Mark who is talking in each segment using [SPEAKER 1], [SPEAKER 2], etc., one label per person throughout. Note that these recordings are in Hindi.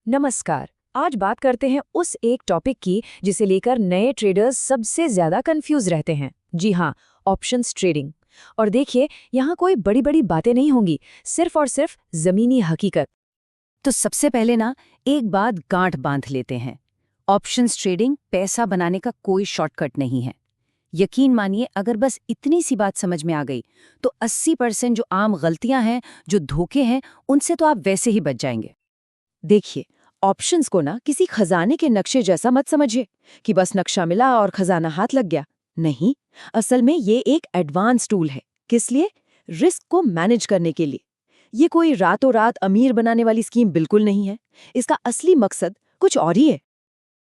[SPEAKER 1] नमस्कार। आज बात करते हैं उस एक टॉपिक की जिसे लेकर नए ट्रेडर्स सबसे ज्यादा कंफ्यूज रहते हैं। जी हाँ, ऑप्शंस ट्रेडिंग। और देखिए, यहाँ कोई बड़ी बड़ी बातें नहीं होंगी, सिर्फ और सिर्फ जमीनी हकीकत।
[SPEAKER 2] तो सबसे पहले ना एक बात गांठ बांध लेते हैं। ऑप्शंस ट्रेडिंग पैसा बनाने का कोई शॉर्टकट नहीं है। यकीन मानिए, अगर बस इतनी सी बात समझ में आ गई तो 80% जो आम गलतियां हैं, जो धोखे हैं, उनसे तो आप वैसे ही बच जाएंगे।
[SPEAKER 1] देखिए, ऑप्शंस को ना किसी खजाने के नक्शे जैसा मत समझिए कि बस नक्शा मिला और खजाना हाथ लग गया। नहीं, असल में ये एक एडवांस टूल है। किस लिए? रिस्क को मैनेज करने के लिए। ये कोई रातों रात अमीर बनाने वाली स्कीम बिल्कुल नहीं है। इसका असली मकसद कुछ और ही है।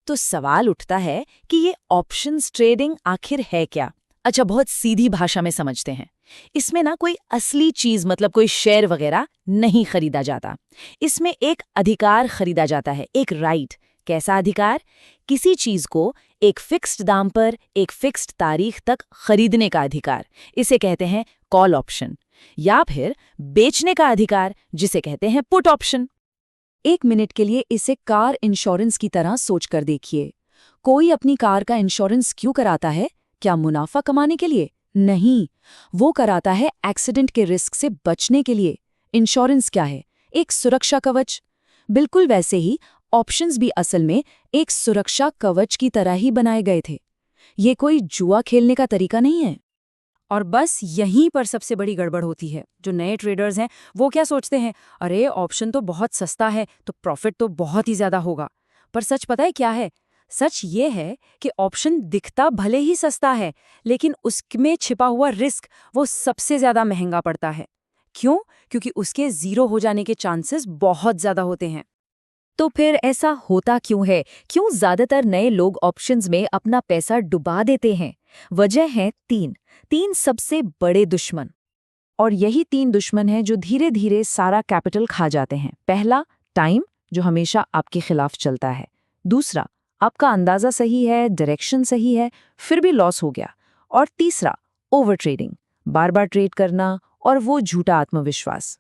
[SPEAKER 2] तो सवाल उठता है कि ये ऑप्शंस ट्रेडिंग आखिर है क्या। अच्छा, बहुत सीधी भाषा में समझते हैं। इसमें ना कोई असली चीज मतलब कोई शेयर वगैरह नहीं खरीदा जाता। इसमें एक अधिकार खरीदा जाता है, एक राइट। कैसा अधिकार? किसी चीज को एक फिक्स्ड दाम पर एक फिक्स्ड तारीख तक खरीदने का अधिकार। इसे कहते हैं कॉल ऑप्शन। या फिर बेचने का अधिकार, जिसे कहते हैं पुट ऑप्शन।
[SPEAKER 1] एक मिनट के लिए इसे कार इंश्योरेंस की तरह सोचकर देखिए। कोई अपनी कार का इंश्योरेंस क्यों कराता है? क्या मुनाफा कमाने के लिए? नहीं, वो कराता है एक्सीडेंट के रिस्क से बचने के लिए। इंश्योरेंस क्या है? एक सुरक्षा कवच। बिल्कुल वैसे ही ऑप्शंस भी असल में एक सुरक्षा कवच की तरह ही बनाए गए थे। ये कोई जुआ खेलने का तरीका नहीं है।
[SPEAKER 2] और बस यहीं पर सबसे बड़ी गड़बड़ होती है। जो नए ट्रेडर्स हैं वो क्या सोचते हैं, अरे ऑप्शन तो बहुत सस्ता है तो प्रॉफिट तो बहुत ही ज्यादा होगा। पर सच पता है क्या है? सच ये है कि ऑप्शन दिखता भले ही सस्ता है, लेकिन उसमें छिपा हुआ रिस्क वो सबसे ज्यादा महंगा पड़ता है। क्यों? क्योंकि उसके जीरो हो जाने के चांसेस बहुत ज्यादा होते हैं।
[SPEAKER 1] तो फिर ऐसा होता क्यों है? क्यों ज्यादातर नए लोग ऑप्शंस में अपना पैसा डुबा देते हैं? वजह है तीन तीन सबसे बड़े दुश्मन। और यही तीन दुश्मन हैं जो धीरे धीरे सारा कैपिटल खा जाते हैं। पहला, टाइम, जो हमेशा आपके खिलाफ चलता है। दूसरा, आपका अंदाजा सही है, डायरेक्शन सही है, फिर भी लॉस हो गया। और तीसरा, ओवर ट्रेडिंग, बार बार ट्रेड करना और वो झूठा आत्मविश्वास।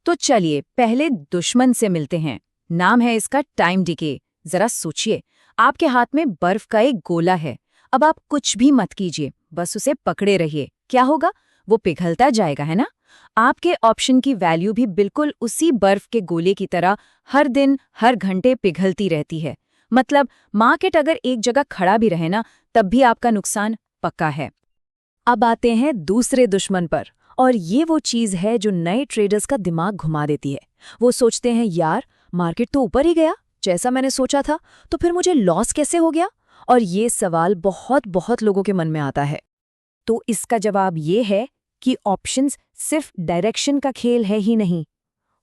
[SPEAKER 1] तो चलिए पहले दुश्मन से मिलते हैं। नाम है इसका टाइम डिके। जरा सोचिए, आपके हाथ में बर्फ का एक गोला है। अब आप कुछ भी मत कीजिए, बस उसे पकड़े रहिए। क्या होगा? वो पिघलता जाएगा, है ना? आपके ऑप्शन की वैल्यू भी बिल्कुल उसी बर्फ के गोले की तरह हर दिन हर घंटे पिघलती रहती है। मतलब मार्केट अगर एक जगह खड़ा भी रहे ना, तब भी आपका नुकसान पक्का है। अब आते हैं दूसरे दुश्मन पर। और ये वो चीज है जो नए ट्रेडर्स का दिमाग घुमा देती है। वो सोचते हैं, यार मार्केट तो ऊपर ही गया जैसा मैंने सोचा था, तो फिर मुझे लॉस कैसे हो गया? और ये सवाल बहुत बहुत लोगों के मन में आता है। तो इसका जवाब ये है कि ऑप्शंस सिर्फ डायरेक्शन का खेल है ही नहीं।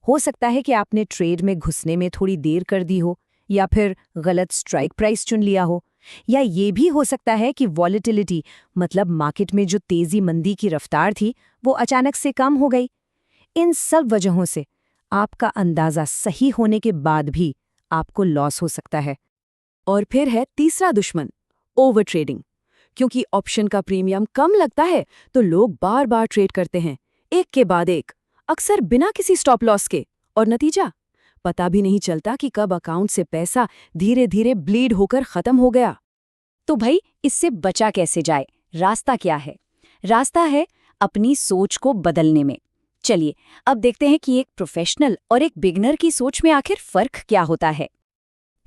[SPEAKER 1] हो सकता है कि आपने ट्रेड में घुसने में थोड़ी देर कर दी हो, या फिर गलत स्ट्राइक प्राइस चुन लिया हो, या ये भी हो सकता है कि वॉलेटिलिटी मतलब मार्केट में जो तेजी मंदी की रफ्तार थी वो अचानक से कम हो गई। इन सब वजहों से आपका अंदाजा सही होने के बाद भी आपको लॉस हो सकता है। और फिर है तीसरा दुश्मन, ओवर ट्रेडिंग। क्योंकि ऑप्शन का प्रीमियम कम लगता है तो लोग बार बार ट्रेड करते हैं, एक के बाद एक, अक्सर बिना किसी स्टॉप लॉस के। और नतीजा पता भी नहीं चलता कि कब अकाउंट से पैसा धीरे धीरे ब्लीड होकर खत्म हो गया। तो भाई, इससे बचा कैसे जाए? रास्ता क्या है? रास्ता है अपनी सोच को बदलने में। चलिए अब देखते हैं कि एक प्रोफेशनल और एक बिगनर की सोच में आखिर फर्क क्या होता है।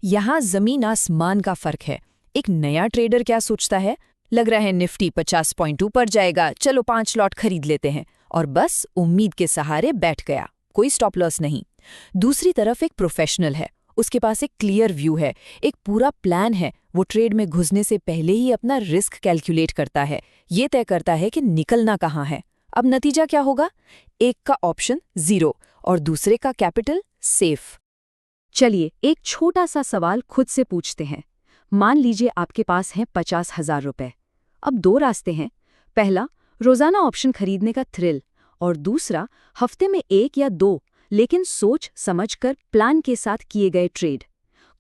[SPEAKER 2] यहाँ जमीन आसमान का फर्क है। एक नया ट्रेडर क्या सोचता है, लग रहा है निफ्टी 50 पॉइंट ऊपर जाएगा, चलो 5 लॉट खरीद लेते हैं, और बस उम्मीद के सहारे बैठ गया, कोई स्टॉप लॉस नहीं। दूसरी तरफ एक प्रोफेशनल है, उसके पास एक क्लियर व्यू है, एक पूरा प्लान है। वो ट्रेड में घुसने से पहले ही अपना रिस्क कैलकुलेट करता है, ये तय करता है कि निकलना कहाँ है। अब नतीजा क्या होगा? एक का ऑप्शन 0 और दूसरे का कैपिटल सेफ।
[SPEAKER 1] चलिए एक छोटा सा सवाल खुद से पूछते हैं। मान लीजिए आपके पास हैं 50,000 रुपए। अब दो रास्ते हैं। पहला, रोजाना ऑप्शन खरीदने का थ्रिल, और दूसरा, हफ्ते में 1 या 2 लेकिन सोच समझकर प्लान के साथ किए गए ट्रेड।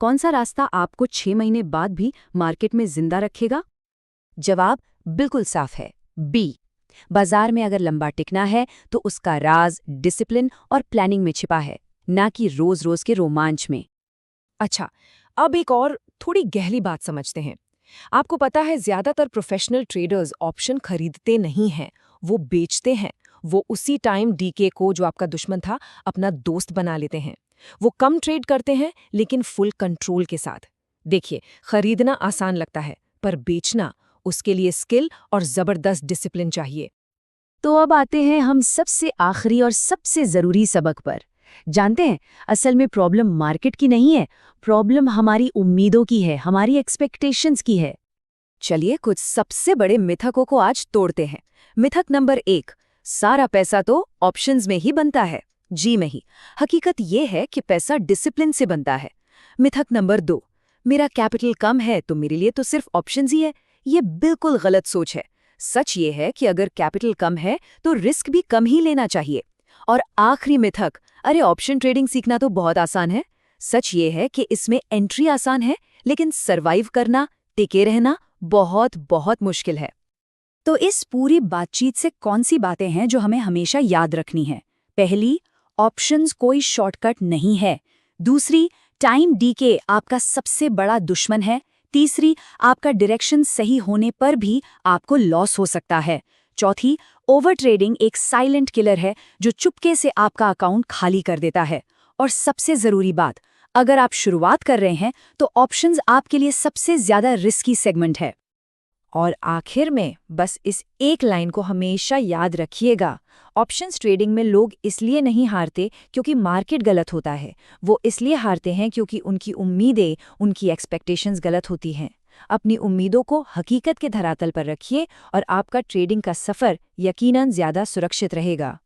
[SPEAKER 1] कौन सा रास्ता आपको 6 महीने बाद भी मार्केट में जिंदा रखेगा? जवाब बिल्कुल साफ है, बी। बाजार में अगर लंबा टिकना है तो उसका राज डिसिप्लिन और प्लानिंग में छिपा है, ना कि रोज रोज के रोमांच में।
[SPEAKER 2] अच्छा, अब एक और थोड़ी गहरी बात समझते हैं। आपको पता है ज्यादातर प्रोफेशनल ट्रेडर्स ऑप्शन खरीदते नहीं हैं, वो बेचते हैं। वो उसी टाइम डीके को, जो आपका दुश्मन था, अपना दोस्त बना लेते हैं। वो कम ट्रेड करते हैं लेकिन फुल कंट्रोल के साथ। देखिए, खरीदना आसान लगता है, पर बेचना, उसके लिए स्किल और जबरदस्त डिसिप्लिन चाहिए।
[SPEAKER 1] तो अब आते हैं हम सबसे आखिरी और सबसे जरूरी सबक पर। जानते हैं, असल में प्रॉब्लम मार्केट की नहीं है, प्रॉब्लम हमारी उम्मीदों की है, हमारी एक्सपेक्टेशंस की है। चलिए कुछ सबसे बड़े मिथकों को आज तोड़ते हैं। मिथक नंबर 1, सारा पैसा तो ऑप्शंस में ही बनता है। जी में ही। हकीकत ये है कि पैसा डिसिप्लिन से बनता है। मिथक नंबर 2, मेरा कैपिटल कम है तो मेरे लिए तो सिर्फ ऑप्शंस ही है। ये बिल्कुल गलत सोच है। सच ये है कि अगर कैपिटल कम है तो रिस्क भी कम ही लेना चाहिए। और आखिरी मिथक, अरे ऑप्शन ट्रेडिंग सीखना तो बहुत आसान है। सच ये है कि इसमें एंट्री आसान है, लेकिन सरवाइव करना, टिके रहना बहुत बहुत मुश्किल है। तो इस पूरी बातचीत से कौन सी बातें हैं जो हमें हमेशा याद रखनी है? पहली, ऑप्शंस कोई शॉर्टकट नहीं है। दूसरी, टाइम डीके आपका सबसे बड़ा दुश्मन है। तीसरी, आपका डायरेक्शन सही होने पर भी आपको लॉस हो सकता है। चौथी, ओवर ट्रेडिंग एक साइलेंट किलर है जो चुपके से आपका अकाउंट खाली कर देता है। और सबसे जरूरी बात, अगर आप शुरुआत कर रहे हैं तो ऑप्शंस आपके लिए सबसे ज्यादा रिस्की सेगमेंट है। और आखिर में बस इस एक लाइन को हमेशा याद रखिएगा, ऑप्शंस ट्रेडिंग में लोग इसलिए नहीं हारते क्योंकि मार्केट गलत होता है, वो इसलिए हारते हैं क्योंकि उनकी उम्मीदें, उनकी एक्सपेक्टेशंस गलत होती हैं। अपनी उम्मीदों को हकीकत के धरातल पर रखिए और आपका ट्रेडिंग का सफ़र यकीनन ज़्यादा सुरक्षित रहेगा।